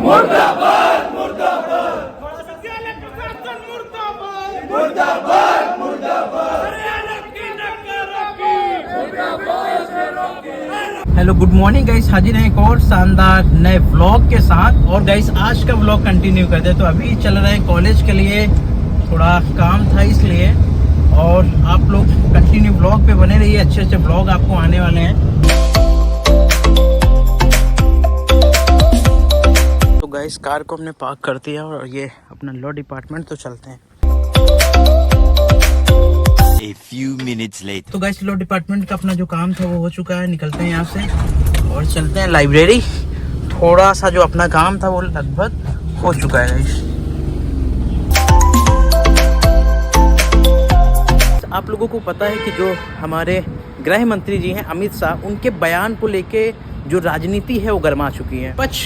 मुर्दाबाद मुर्दाबाद प्रशासन मुर्दाबाद मुर्दाबाद मुर्दाबाद। हेलो गुड मॉर्निंग गाइस, हाजिर हैं एक और शानदार नए व्लॉग के साथ। और गाइस आज का व्लॉग कंटिन्यू करते हैं। तो अभी चल रहे हैं कॉलेज के लिए, थोड़ा काम था इसलिए। और आप लोग कंटिन्यू व्लॉग पे बने रहिए, अच्छे अच्छे व्लॉग आपको आने वाले हैं। तो गाइस कार को हमने पार्क कर दिया और ये अपना लॉ डिपार्टमेंट, तो चलते हैं। A few minutes later. तो गाइस लॉ डिपार्टमेंट का अपना जो काम था वो हो चुका है, निकलते हैं यहाँ से और चलते हैं लाइब्रेरी। थोड़ा सा जो अपना काम था वो लगभग हो चुका है गाइस। आप लोगों को पता है कि जो हमारे गृह मंत्री जी हैं अमित शाह, उनके बयान को लेके जो राजनीति है वो गर्मा चुकी है। पक्ष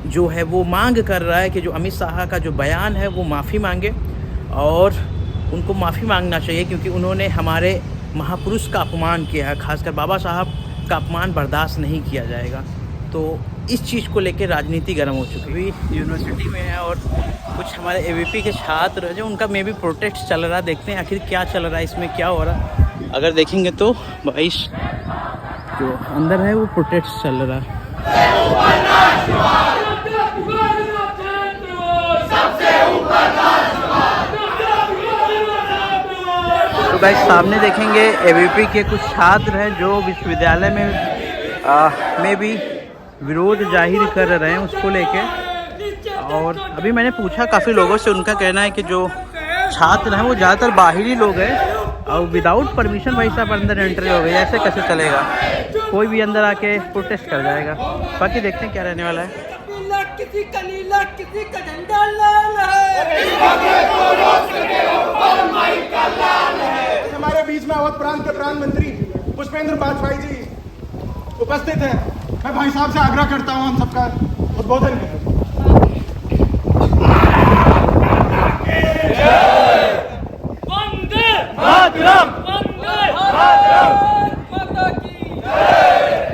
जो है वो मांग कर रहा है कि जो अमित शाह का जो बयान है वो माफ़ी मांगे, और उनको माफ़ी मांगना चाहिए क्योंकि उन्होंने हमारे महापुरुष का अपमान किया है। खासकर बाबा साहब का अपमान बर्दाश्त नहीं किया जाएगा। तो इस चीज़ को लेकर राजनीति गर्म हो चुकी है। यूनिवर्सिटी में है और कुछ हमारे एबीपी के छात्र जो उनका मे भी प्रोटेस्ट चल रहा है। देखते हैं आखिर क्या चल रहा है, इसमें क्या हो रहा है। अगर देखेंगे तो बाईस जो अंदर है वो प्रोटेस्ट चल रहा है। तो गाइस सामने देखेंगे एबीपी के कुछ छात्र हैं जो विश्वविद्यालय में भी विरोध जाहिर कर रहे हैं उसको लेके। और अभी मैंने पूछा काफ़ी लोगों से, उनका कहना है कि जो छात्र हैं वो ज़्यादातर बाहरी लोग हैं और विदाउट परमिशन भाई साहब अंदर एंट्री हो गई। ऐसे कैसे चलेगा, कोई भी अंदर आके प्रोटेस्ट कर जाएगा। बाकी देखते हैं क्या रहने वाला है। किसी का नीला किसी का झंडा लाल है, हमारे बीच में अवध प्रांत के प्रांत मंत्री पुष्पेंद्र बाजपेयी जी उपस्थित हैं। मैं भाई साहब से आग्रह करता हूं हम सबका उद्बोधन करें। वंदे मातरम, वंदे मातरम, माता की जय,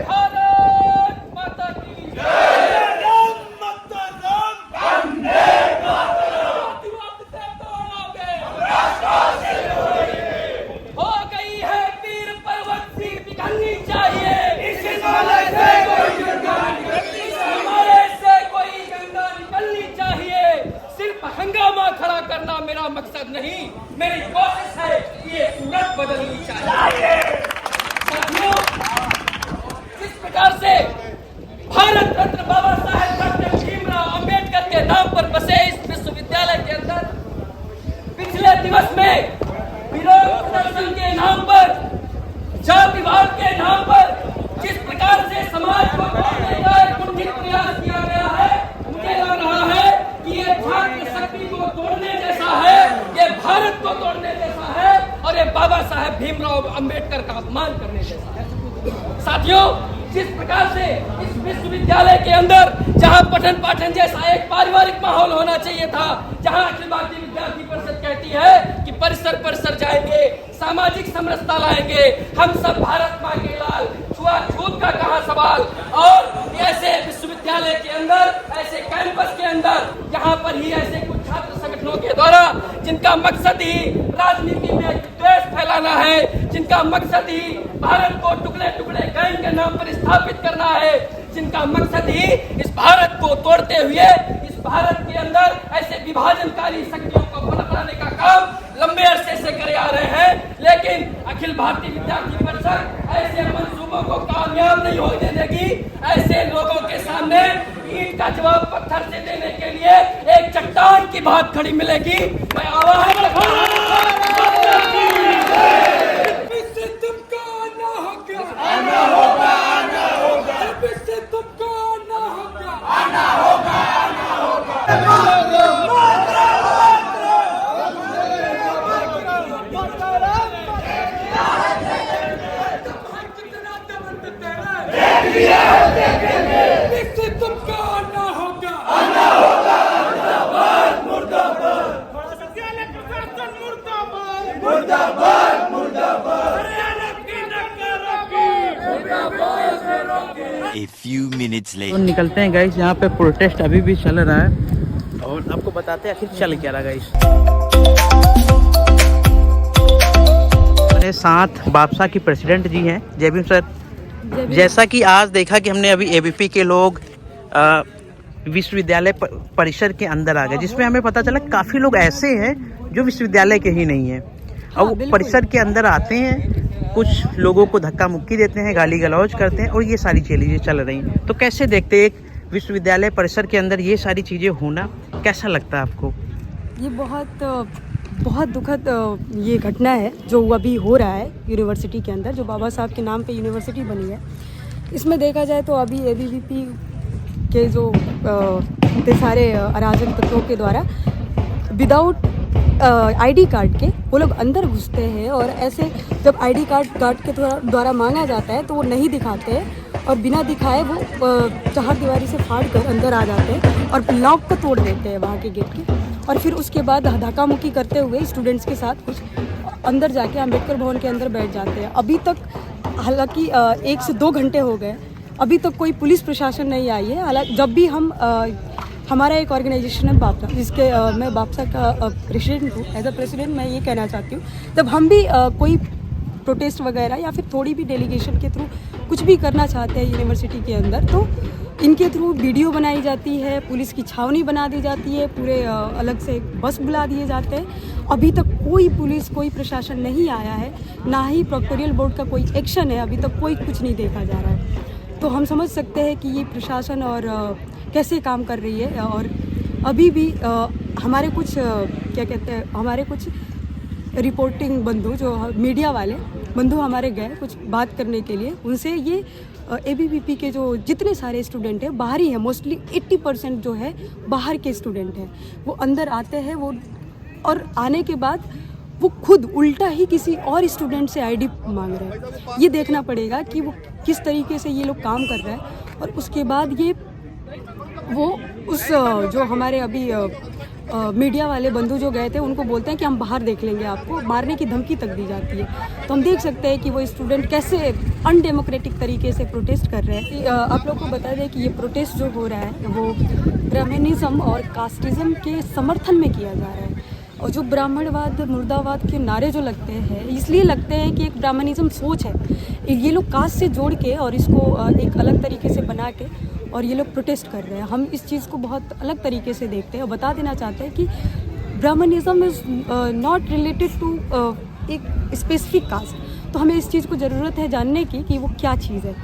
भारत माता की जय, माता राम, वंदे मातरम। से तोड़ोगे हो गई है वीर पर्वत सी पिघलनी चाहिए। इस हिमालय से कोई गंगा निकलनी चाहिए। सिर्फ हंगामा खड़ा करना मेरा मकसद नहीं, मेरी कोशिश है कि ये सूरत बदलनी चाहिए। साथियों, जिस प्रकार से भारत रत्न बाबा साहेब डॉक्टर भीमराव अंबेडकर के नाम पर बसे इस विश्वविद्यालय के अंदर पिछले दिवस में विरोध प्रदर्शन के नाम पर, जातिवाद के नाम पर जिस प्रकार से समाज को तोड़ने का एक कुंठित प्रयास किया गया है, मुझे लग रहा है कि ये छात्र शक्ति को तोड़ने जैसा है, ये भारत को तोड़ने जैसा है और ये बाबा साहेब भीमराव अंबेडकर का अपमान करने जैसा है। साथियों, जिस प्रकार से इस विश्वविद्यालय के अंदर जहां पठन पाठन जैसा एक पारिवारिक माहौल होना चाहिए था, जहां अखिल भारतीय विद्यार्थी परिषद कहती है कि परिसर जाएंगे, सामाजिक समरसता लाएंगे, हम सब भारत माँ के लाल, छुआछूत का कहां सवाल। और ऐसे विश्वविद्यालय के अंदर, ऐसे कैंपस के अंदर यहाँ पर ही ऐसे कुछ छात्र संगठनों के द्वारा जिनका मकसद ही राजनीति में द्वेष फैलाना है, जिनका मकसद ही भारत को टुकड़े टुकड़े गैंग के नाम पर स्थापित करना है, जिनका मकसद ही इस भारत को तोड़ते हुए इस भारत के अंदर ऐसे विभाजनकारी शक्तियों को पनपलाने का काम लंबे अरसे से करे आ रहे हैं। लेकिन अखिल भारतीय विद्यार्थी परिषद ऐसे मंसूबों को कामयाब नहीं होने देगी। ऐसे लोगों के सामने ईंट का जवाब पत्थर से देने के लिए एक चट्टान की बात खड़ी मिलेगी। मैं आवाज मुर्दाबाद मुर्दाबाद, प्रशासन मुर्दाबाद। few minutes तो later. निकलते हैं गाइस, यहाँ पे प्रोटेस्ट अभी भी चल रहा है और आपको बताते हैं आखिर चल क्या रहा गाइस। मेरे साथ बापसा की प्रेसिडेंट जी हैं, जय भीम सर। जैसा कि आज देखा कि हमने अभी एबीपी के लोग विश्वविद्यालय परिसर के अंदर आ गए, जिसमें हमें पता चला काफ़ी लोग ऐसे हैं जो विश्वविद्यालय के ही नहीं हैं और वो परिसर के अंदर आते हैं, कुछ लोगों को धक्का मुक्की देते हैं, गाली गलौज करते हैं और ये सारी चीज़ें चल रही हैं। तो कैसे देखते हैं एक विश्वविद्यालय परिसर के अंदर ये सारी चीज़ें होना, कैसा लगता है आपको? ये बहुत दुखद ये घटना है जो अभी हो रहा है यूनिवर्सिटी के अंदर, जो बाबा साहब के नाम पे यूनिवर्सिटी बनी है। इसमें देखा जाए तो अभी एबीवीपी के जो इतने सारे अराजक तत्वों के द्वारा विदाउट आईडी कार्ड के वो लोग अंदर घुसते हैं और ऐसे जब आईडी कार्ड के द्वारा मांगा जाता है तो वो नहीं दिखाते हैं और बिना दिखाए वो चार दीवारी से फाड़ कर अंदर आ जाते हैं और लॉक को तोड़ देते हैं वहाँ के गेट के, और फिर उसके बाद धक्का मुक्की करते हुए स्टूडेंट्स के साथ कुछ अंदर जाके अम्बेडकर भवन के अंदर बैठ जाते हैं। अभी तक हालांकि 1 से 2 घंटे हो गए, अभी तक कोई पुलिस प्रशासन नहीं आई है। हालांकि जब भी हम हमारा एक ऑर्गेनाइजेशन है बापसा, जिसके मैं बापसा का प्रेसिडेंट हूँ, एज अ प्रेसिडेंट मैं ये कहना चाहती हूँ, जब हम भी कोई प्रोटेस्ट वगैरह या फिर थोड़ी भी डेलीगेशन के थ्रू कुछ भी करना चाहते हैं यूनिवर्सिटी के अंदर, तो इनके थ्रू वीडियो बनाई जाती है, पुलिस की छावनी बना दी जाती है, पूरे अलग से बस बुला दिए जाते हैं। अभी तक कोई पुलिस, कोई प्रशासन नहीं आया है, ना ही प्रोक्टोरियल बोर्ड का कोई एक्शन है, अभी तक कोई कुछ नहीं देखा जा रहा है। तो हम समझ सकते हैं कि ये प्रशासन और कैसे काम कर रही है। और अभी भी हमारे कुछ क्या कहते हैं, हमारे कुछ रिपोर्टिंग बंधु, जो मीडिया वाले बंधु हमारे गए कुछ बात करने के लिए, उनसे ये एबीवीपी के जो जितने सारे स्टूडेंट हैं बाहरी हैं, मोस्टली 80% जो है बाहर के स्टूडेंट हैं, वो अंदर आते हैं वो, और आने के बाद वो खुद उल्टा ही किसी और स्टूडेंट से आईडी मांग रहे हैं। ये देखना पड़ेगा कि वो किस तरीके से ये लोग काम कर रहे हैं। और उसके बाद ये वो उस जो हमारे अभी मीडिया वाले बंधु जो गए थे उनको बोलते हैं कि हम बाहर देख लेंगे, आपको मारने की धमकी तक दी जाती है। तो हम देख सकते हैं कि वो स्टूडेंट कैसे अनडेमोक्रेटिक तरीके से प्रोटेस्ट कर रहे हैं। आप लोग को बता दें कि ये प्रोटेस्ट जो हो रहा है वो ब्राह्मणिज्म और कास्टिज्म के समर्थन में किया जा रहा है। और जो ब्राह्मणवाद, मुर्दाबाद के नारे जो लगते हैं, इसलिए लगते हैं कि एक ब्राह्मणिज्म सोच है, ये लोग कास्ट से जोड़ के और इसको एक अलग तरीके से बना के और ये लोग प्रोटेस्ट कर रहे हैं। हम इस चीज़ को बहुत अलग तरीके से देखते हैं और बता देना चाहते हैं कि Brahmanism is not related to एक स्पेसिफिक कास्ट। तो हमें इस चीज़ को ज़रूरत है जानने की कि वो क्या चीज़ है,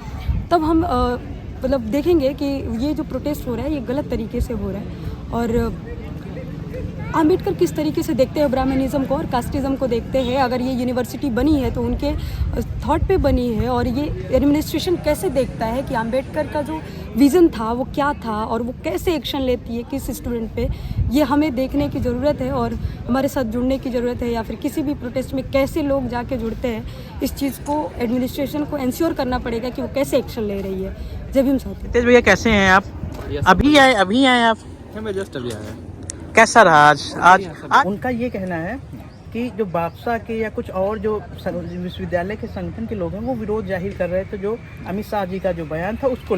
तब हम मतलब देखेंगे कि ये जो प्रोटेस्ट हो रहा है ये गलत तरीके से हो रहा है। और अम्बेडकर किस तरीके से देखते हैं ब्राह्मणिज्म को और कास्टिज्म को देखते हैं। अगर ये यूनिवर्सिटी बनी है तो उनके थॉट पे बनी है, और ये एडमिनिस्ट्रेशन कैसे देखता है कि अम्बेडकर का जो विज़न था वो क्या था और वो कैसे एक्शन लेती है किस स्टूडेंट पे, ये हमें देखने की ज़रूरत है और हमारे साथ जुड़ने की ज़रूरत है। या फिर किसी भी प्रोटेस्ट में कैसे लोग जाके जुड़ते हैं, इस चीज़ को एडमिनिस्ट्रेशन को इंश्योर करना पड़ेगा कि वो कैसे एक्शन ले रही है। जय भीम साथी। तेज भैया कैसे हैं आप? अभी आए आप? मैं जस्ट अभी आया। कैसा रहा आज? उनका ये कहना है कि जो बापसा के या कुछ और जो विश्वविद्यालय के संगठन के लोग हैं वो विरोध जाहिर कर रहे थे, जो अमित शाह जी का जो बयान था उसको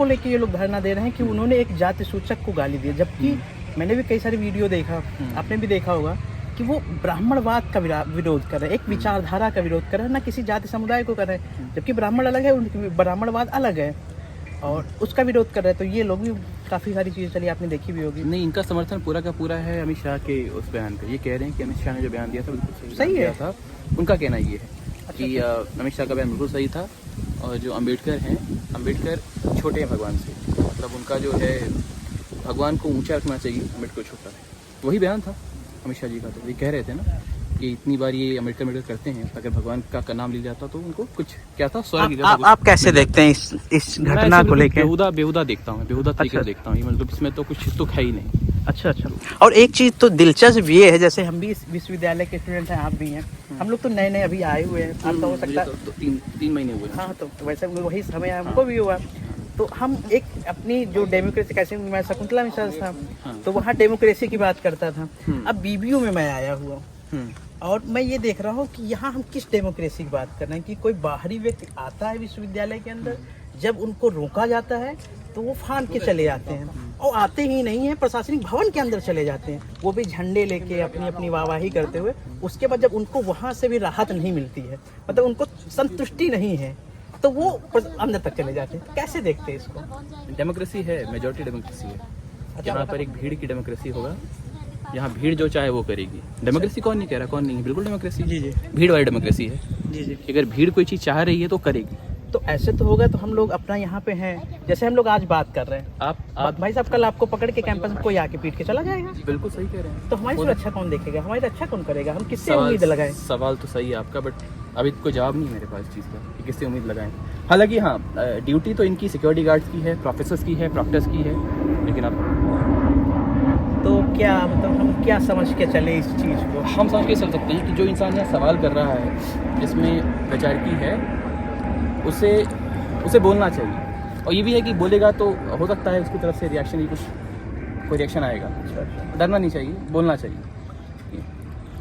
लेके ये लोग धरना दे रहे हैं कि उन्होंने एक जाति सूचक को गाली दी। जबकि मैंने भी कई सारे वीडियो देखा, आपने भी देखा होगा कि वो ब्राह्मणवाद का विरोध कर रहे हैं, एक विचारधारा का विरोध कर रहे हैं, ना किसी जाति समुदाय को कर रहे हैं। जबकि ब्राह्मण अलग है, उनकी ब्राह्मणवाद अलग है और उसका विरोध कर रहे हैं। तो ये लोग भी काफ़ी सारी चीज़ें चली, आपने देखी भी होगी। नहीं, इनका समर्थन पूरा का पूरा है अमित शाह के उस बयान पे। ये कह रहे हैं कि अमित शाह ने जो बयान दिया था बिल्कुल सही है था। उनका कहना ये है कि अमित शाह का बयान बिल्कुल सही था, और जो अम्बेडकर हैं, अम्बेडकर छोटे हैं भगवान से, मतलब उनका जो है भगवान को ऊंचा रखना चाहिए, अम्बेडकर छोटा है, वही बयान था अमित शाह जी का। तो ये कह रहे थे ना कि इतनी बार ये अम्बेडकर करते हैं, अगर भगवान का नाम लिया जाता तो उनको कुछ क्या था, स्वर्ग। आप कैसे देखते हैं इस घटना को लेकर? बेहुदा देखता हूँ, बेहुदा तरीके से देखता हूँ, मतलब इसमें तो कुछ तुक है ही नहीं। अच्छा। और एक चीज़ तो दिलचस्प ये है, जैसे हम भी इस विश्वविद्यालय के स्टूडेंट हैं, आप भी हैं, हम लोग तो नए अभी आए हुए हैं, आप तो हो सकता है 3 महीने हुए। हाँ, तो वैसे वही समय हमको भी हुआ। तो हम एक अपनी जो डेमोक्रेसी, कैसे मैं शकुंतला मिश्रा था तो वहाँ डेमोक्रेसी की बात करता था। अब बीबीयू में मैं आया हुआ और मैं ये देख रहा हूँ कि यहाँ हम किस डेमोक्रेसी की बात कर रहे हैं कि कोई बाहरी व्यक्ति आता है विश्वविद्यालय के अंदर, जब उनको रोका जाता है तो वो फान के चले जाते हैं और आते ही नहीं है, प्रशासनिक भवन के अंदर चले जाते हैं, वो भी झंडे लेके अपनी अपनी वाहवाही करते हुए। उसके बाद जब उनको वहाँ से भी राहत नहीं मिलती है, मतलब उनको संतुष्टि नहीं है, तो वो अंदर तक चले जाते हैं। कैसे देखते हैं इसको? डेमोक्रेसी है, मेजॉरिटी डेमोक्रेसी है। यहाँ पर एक भीड़ की डेमोक्रेसी होगा, यहाँ भीड़ जो चाहे वो करेगी। डेमोक्रेसी कौन नहीं कह रहा, कौन नहीं है, बिल्कुल डेमोक्रेसी जी जी भीड़ वाली डेमोक्रेसी है जी जी। कि अगर भीड़ कोई चीज़ चाह रही है तो करेगी। तो ऐसे तो होगा तो हम लोग अपना यहाँ पे हैं, जैसे हम लोग आज बात कर रहे हैं, आप भाई साहब कल आपको पकड़ के कैंपस में कोई आके पीट के चला जाएगा, बिल्कुल सही कह रहे हैं। तो हमारी सुरक्षा कौन देखेगा, हमारी रक्षा कौन करेगा, हम किससे सवाल उम्मीद लगाएं? सवाल तो सही है आपका, बट अभी कोई जवाब नहीं है मेरे पास इस चीज़ का कि किससे उम्मीद लगाएं। हालांकि हाँ, ड्यूटी तो इनकी सिक्योरिटी गार्ड्स की है, प्रोफेसर्स की है, प्रॉक्टर्स की है, लेकिन अब तो क्या मतलब हम क्या समझ के चले इस चीज़ को? हम समझ के चल सकते हैं कि जो इंसान यहाँ सवाल कर रहा है, जिसमें वैचारिकी है, उसे बोलना चाहिए। और ये भी है कि बोलेगा तो हो सकता है उसकी तरफ से रिएक्शन, कोई रिएक्शन आएगा। डरना नहीं चाहिए, बोलना चाहिए।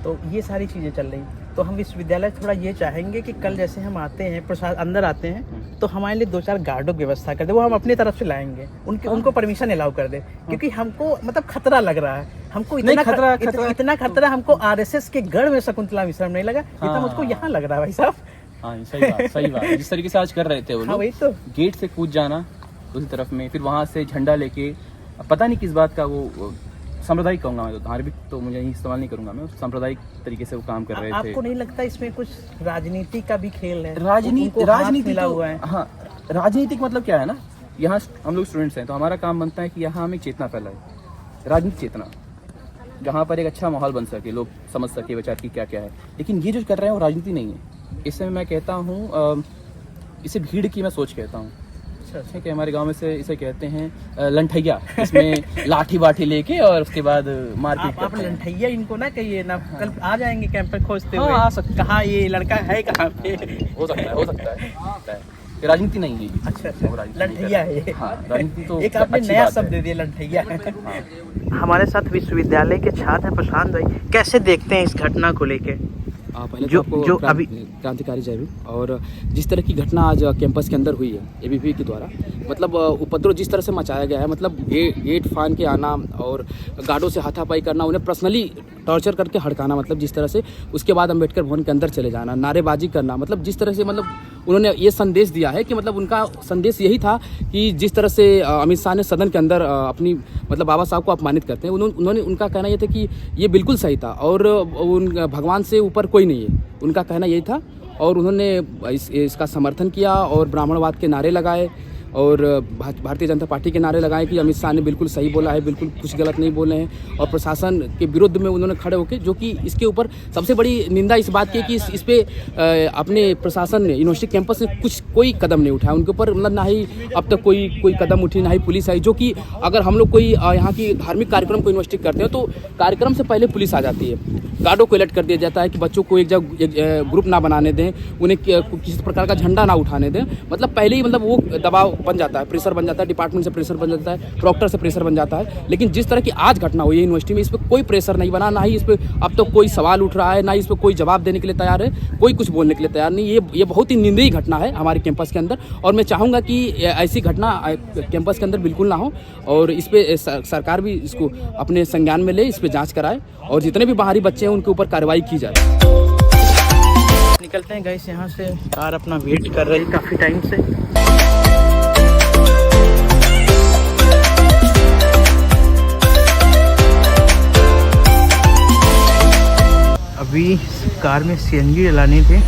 तो ये सारी चीज़ें चल रही, तो हम विश्वविद्यालय थोड़ा ये चाहेंगे कि कल जैसे हम आते हैं, प्रसाद अंदर आते हैं, तो हमारे लिए 2-4 गार्डों की व्यवस्था कर दे, वो हम अपनी तरफ से लाएंगे, उनको परमिशन अलाउ कर दे, क्योंकि हमको मतलब खतरा लग रहा है, हमको इतना इतना खतरा हमको आरएसएस के गढ़ में शकुंतला मिश्र नहीं लगा, इतना मुझको यहाँ लग रहा है भाई साहब। हाँ सही बात। जिस तरीके से आज कर रहे थे वो लोग, वही तो गेट से कूद जाना उसी तरफ में, फिर वहाँ से झंडा लेके, पता नहीं किस बात का वो सांप्रदायिक कहूँगा मैं, तो धार्मिक तो मुझे यही इस्तेमाल नहीं करूँगा मैं, सांप्रदायिक तरीके से वो काम कर रहे थे। आपको नहीं लगता इसमें कुछ राजनीति का भी खेल है? राजनीति मिला तो, हुआ है। हाँ, राजनीतिक मतलब क्या है ना, यहाँ हम लोग स्टूडेंट्स हैं, तो हमारा काम बनता है कि यहाँ हम एक चेतना फैलाए, राजनीतिक चेतना, जहाँ पर एक अच्छा माहौल बन सके, लोग समझ सके विचार की क्या क्या है। लेकिन ये जो कर रहे हैं वो राजनीति नहीं है। इससे मैं कहता हूँ, इसे भीड़ की मैं सोच कहता हूँ। ठीक है, हमारे गांव में से इसे कहते हैं लंठैया, इसमें लाठी बाठी लेके और उसके बाद मारपीट। आप लंठैया इनको ना कहिए ना, कल आ जाएंगे कैंप पे खोजते हुए। आ सकते, कहाँ ये लड़का है, कहाँ पे? हो सकता है। राजनीति नहीं है। अच्छा, लंठैया है ये। हाँ, राजनीति तो एक आपने नया शब्द दे दिया, लंठैया। हमारे साथ विश्वविद्यालय के छात्र हैं प्रशांत भाई, कैसे देखते हैं इस घटना को लेके? पहले जो अभी क्रांतिकारी जय भीम, और जिस तरह की घटना आज कैंपस के अंदर हुई है एबीवीपी के द्वारा, मतलब उपद्रव जिस तरह से मचाया गया है, मतलब गेट फान के आना और गार्डों से हाथापाई करना, उन्हें पर्सनली टॉर्चर करके हड़काना, मतलब जिस तरह से, उसके बाद अम्बेडकर भवन के अंदर चले जाना, नारेबाजी करना, मतलब जिस तरह से, मतलब उन्होंने ये संदेश दिया है कि मतलब उनका संदेश यही था कि जिस तरह से अमित शाह ने सदन के अंदर अपनी मतलब बाबा साहब को अपमानित करते हैं, उन्होंने उनका कहना ये था कि ये बिल्कुल सही था और उन भगवान से ऊपर कोई नहीं है, उनका कहना यही था। और उन्होंने इसका समर्थन किया और ब्राह्मणवाद के नारे लगाए और भारतीय जनता पार्टी के नारे लगाए कि अमित शाह ने बिल्कुल सही बोला है, बिल्कुल कुछ गलत नहीं बोले हैं, और प्रशासन के विरुद्ध में उन्होंने खड़े होकर, जो कि इसके ऊपर सबसे बड़ी निंदा इस बात की कि इस पे अपने प्रशासन ने यूनिवर्सिटी कैंपस में कोई कदम नहीं उठाया उनके ऊपर, मतलब ना ही अब तक कोई कदम उठी, ना ही पुलिस आई, जो कि अगर हम लोग कोई यहाँ की धार्मिक कार्यक्रम को यूनिवर्सिटी करते हैं तो कार्यक्रम से पहले पुलिस आ जाती है, गार्डों को अलर्ट कर दिया जाता है कि बच्चों को एक जगह ग्रुप ना बनाने दें, उन्हें किसी प्रकार का झंडा ना उठाने दें, मतलब पहले ही मतलब वो दबाव बन जाता है, प्रेशर बन जाता है, डिपार्टमेंट से प्रेशर बन जाता है, प्रॉक्टर से प्रेशर बन जाता है। लेकिन जिस तरह की आज घटना हुई है यूनिवर्सिटी में, इस पर कोई प्रेशर नहीं बना, ना ही इस पर अब तक कोई सवाल उठ रहा है, ना इस पर कोई जवाब देने के लिए तैयार है, कोई कुछ बोलने के लिए तैयार नहीं। ये बहुत ही निंदनीय घटना है हमारे कैंपस के अंदर, और मैं चाहूँगा कि ऐसी घटना कैंपस के अंदर बिल्कुल ना हो, और इस पर सरकार भी इसको अपने संज्ञान में ले, इस पर जाँच कराए, और जितने भी बाहरी बच्चे हैं उनके ऊपर कार्रवाई की जाए। निकलते हैं गाइस यहाँ से, कार अपना वेट कर रही काफ़ी टाइम से। अभी कार में सीएनजी डलानी थी,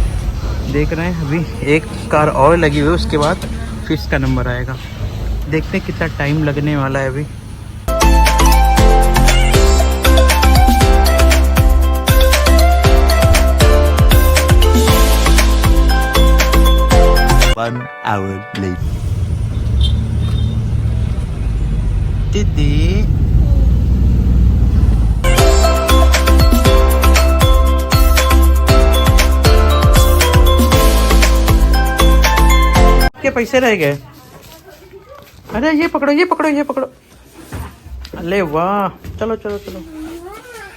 देख रहे हैं अभी एक कार और लगी हुई है, उसके बाद फिर इसका नंबर आएगा, देखते हैं कितना टाइम लगने वाला है अभी। One hour later. दीदी के पैसे रह गए। अरे ये पकड़ो, ये पकड़ो, ये पकड़ो। अरे वाह, चलो चलो चलो।